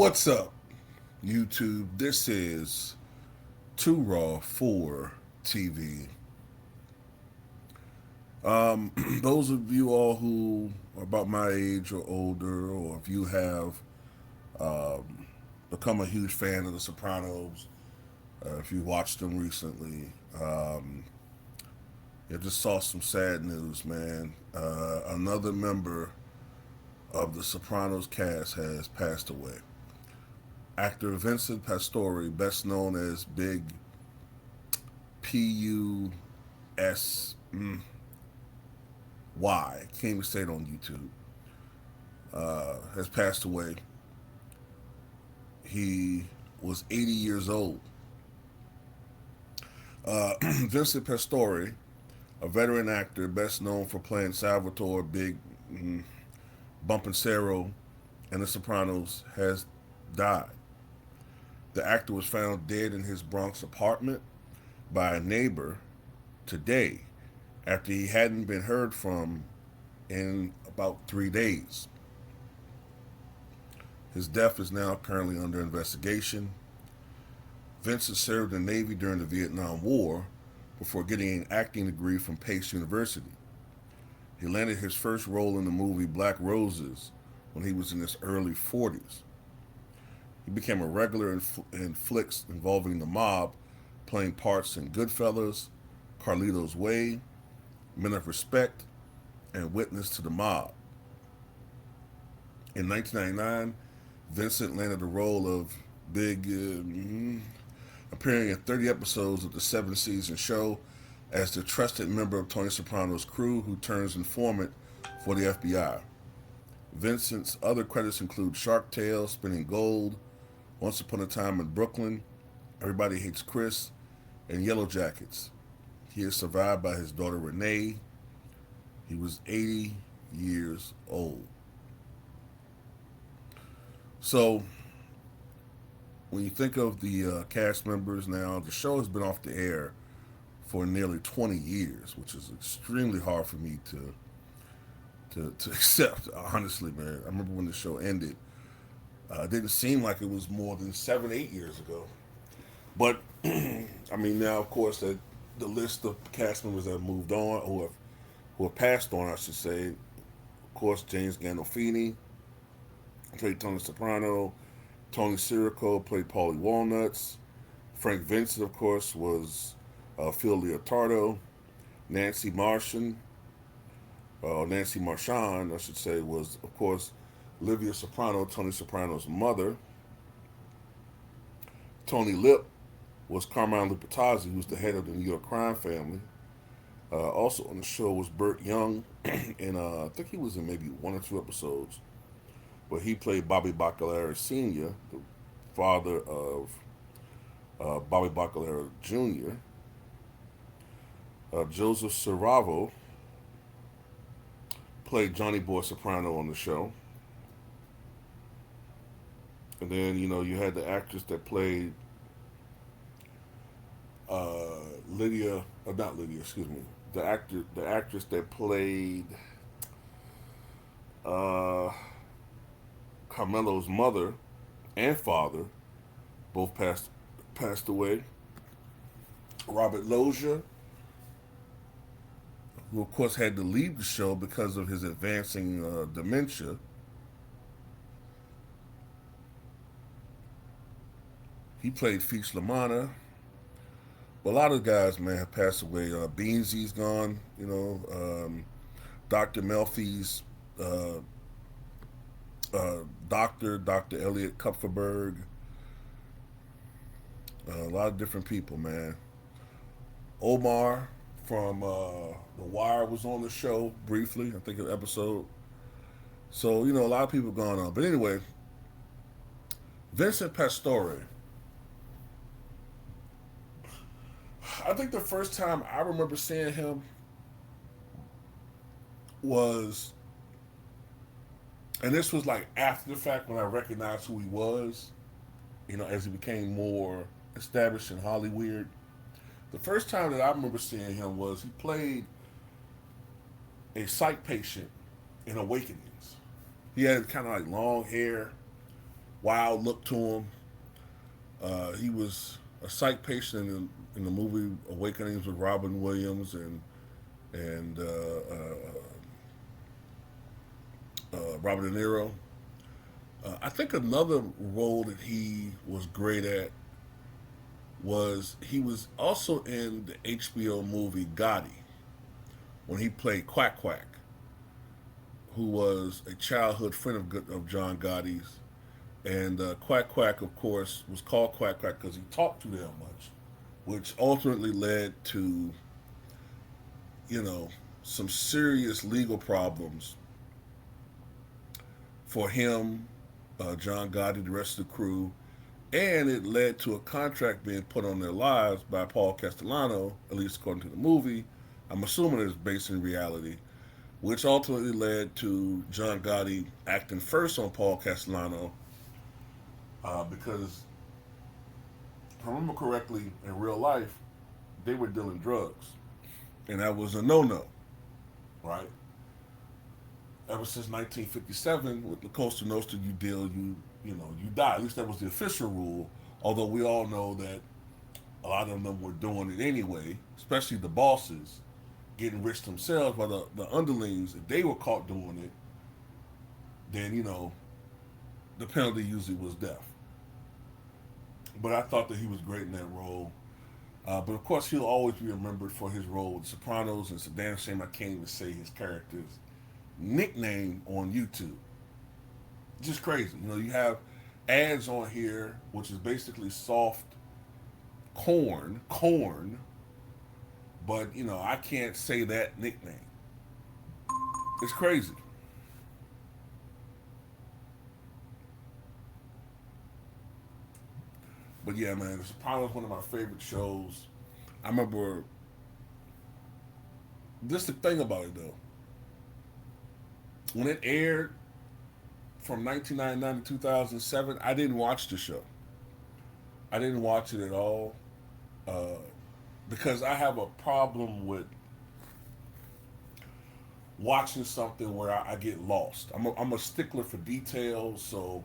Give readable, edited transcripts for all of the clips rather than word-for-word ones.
What's up, YouTube? This is Too Raw for TV. Those of you all who are about my age or older, or if you have become a huge fan of The Sopranos, if you watched them recently, you just saw some sad news, man. Another member of The Sopranos cast has passed away. Actor Vincent Pastore, best known as Big P-U-S-Y, can't even say it on YouTube, has passed away. He was 80 years old. Vincent Pastore, a veteran actor best known for playing Salvatore Big Bumpancero in The Sopranos, has died. The actor was found dead in his Bronx apartment by a neighbor today after he hadn't been heard from in about 3 days. His death is now currently under investigation. Vincent served in the Navy during the Vietnam War before getting an acting degree from Pace University. He landed his first role in the movie Black Roses when he was in his early 40s. He became a regular in flicks involving the mob, playing parts in Goodfellas, Carlito's Way, Men of Respect, and Witness to the Mob. In 1999, Vincent landed the role of Big, appearing in 30 episodes of the seven-season show as the trusted member of Tony Soprano's crew who turns informant for the FBI. Vincent's other credits include Shark Tale, Spinning Gold, Once Upon a Time in Brooklyn, Everybody Hates Chris, and Yellow Jackets. He is survived by his daughter Renee. He was 80 years old. So, when you think of the cast members now, the show has been off the air for nearly 20 years, which is extremely hard for me to accept, honestly, man. I remember when the show ended. It didn't seem like it was more than 7, 8 years ago. But, I mean, now, of course, the list of cast members that have moved on, who have passed on, I should say. Of course, James Gandolfini played Tony Soprano. Tony Sirico played Paulie Walnuts. Frank Vincent, of course, was Phil Leotardo. Nancy Martian, Nancy Marchand, I should say, was, of course, Livia Soprano, Tony Soprano's mother. Tony Lip was Carmine Lupatazzi, who's the head of the New York crime family. Also on the show was Burt Young, and I think he was in maybe one or two episodes, where he played Bobby Bacalera Sr., the father of Bobby Bacalera Jr. Joseph Ceravo played Johnny Boy Soprano on the show. And then, you had the actress that played not Lydia, excuse me. The actress that played uh, Carmelo's mother and father, both passed away. Robert Loggia, who of course had to leave the show because of his advancing dementia. He played Feach Lamana. But a lot of guys, man, have passed away. Beansy's gone. Dr. Melfi's uh, Dr. Elliot Kupferberg. A lot of different people, man. Omar from The Wire was on the show briefly. I think an episode. So, a lot of people gone on. But anyway, Vincent Pastore. I think the first time I remember seeing him was, and this was like after the fact when I recognized who he was, as he became more established in Hollywood. The first time that I remember seeing him was he played a psych patient in Awakenings. He had kind of like long hair, wild look to him. He was a psych patient in the movie Awakenings with Robin Williams and Robert De Niro. I think another role that he was great at was he was also in the HBO movie Gotti when he played Quack Quack, who was a childhood friend of John Gotti's. And Quack Quack, of course, was called Quack Quack because he talked too damn much, which ultimately led to, you know, some serious legal problems for him, John Gotti, the rest of the crew, and it led to a contract being put on their lives by Paul Castellano, at least according to the movie. I'm assuming it's based in reality, which ultimately led to John Gotti acting first on Paul Castellano because, if I remember correctly, in real life, they were dealing drugs, and that was a no-no, right? Ever since 1957, with the Costa Nostra, you die. At least that was the official rule. Although we all know that a lot of them were doing it anyway, especially the bosses, getting rich themselves. While the underlings, if they were caught doing it, then the penalty usually was death. But I thought that he was great in that role. But of course, he'll always be remembered for his role with Sopranos, and it's a damn shame I can't even say his character's nickname on YouTube. Just crazy. You have ads on here, which is basically soft corn, but I can't say that nickname. It's crazy. But yeah, man, The Sopranos is one of my favorite shows. I remember this the thing about it though. When it aired from 1999 to 2007, I didn't watch the show. I didn't watch it at all uh, because I have a problem with watching something where I get lost. I'm a stickler for details, so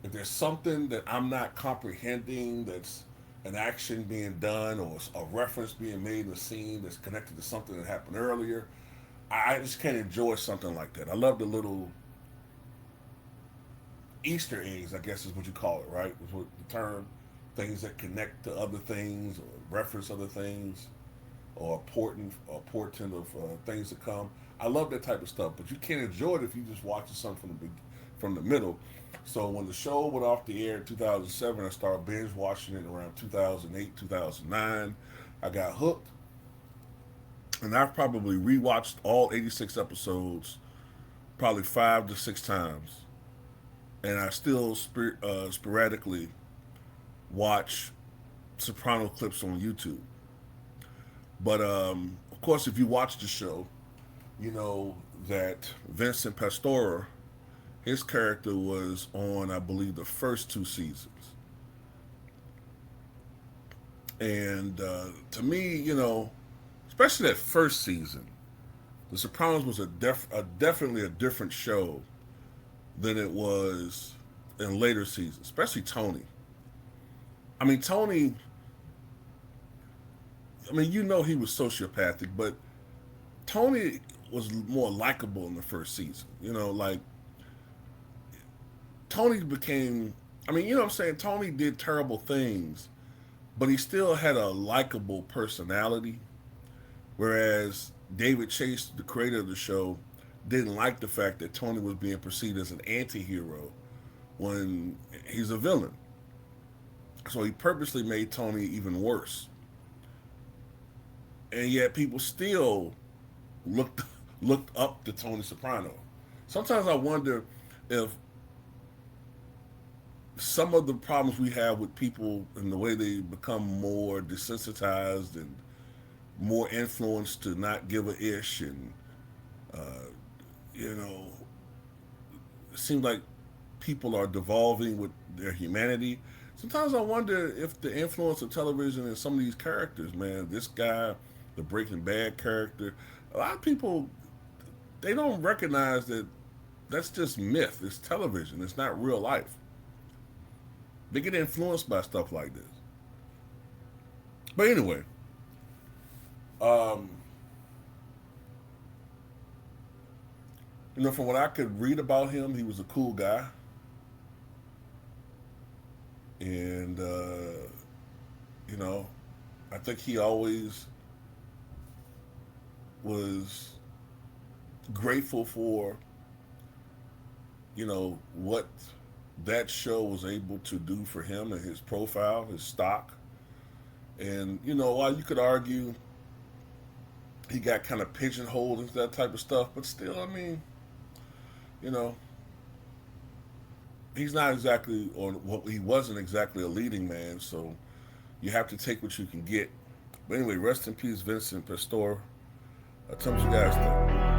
if there's something that I'm not comprehending, that's an action being done or a reference being made in a scene that's connected to something that happened earlier, I just can't enjoy something like that. I love the little Easter eggs, I guess is what you call it, right? Is what the term, things that connect to other things or reference other things or portent of things to come. I love that type of stuff, but you can't enjoy it if you just watching something from the middle. So when the show went off the air in 2007, I started binge watching it around 2008, 2009. I got hooked, and I've probably rewatched all 86 episodes probably 5 to 6 times, and I still sporadically watch Soprano clips on YouTube. But of course, if you watch the show, you know that Vincent Pastore, his character was on, I believe, the first 2 seasons. And to me, especially that first season, The Sopranos was definitely a different show than it was in later seasons, especially Tony. I mean, Tony, he was sociopathic, but Tony was more likable in the first season. Like Tony became, what I'm saying? Tony did terrible things, but he still had a likable personality. Whereas David Chase, the creator of the show, didn't like the fact that Tony was being perceived as an anti hero when he's a villain. So he purposely made Tony even worse. And yet people still looked looked up to Tony Soprano. Sometimes I wonder if some of the problems we have with people and the way they become more desensitized and more influenced to not give a ish and uh, you know it seems like people are devolving with their humanity. Sometimes I wonder if the influence of television and some of these characters, man, this guy, the Breaking Bad character, a lot of people, they don't recognize that that's just myth. It's television. It's not real life. They get influenced by stuff like this. But anyway, um, from what I could read about him, he was a cool guy, and you know, I think he always was grateful for what that show was able to do for him and his profile, his stock. And while you could argue he got kind of pigeonholed into that type of stuff, but still, I mean, you know, he's not exactly, or well, he wasn't exactly a leading man, so you have to take what you can get. But anyway, rest in peace, Vincent Pastore. Tell me what you guys think.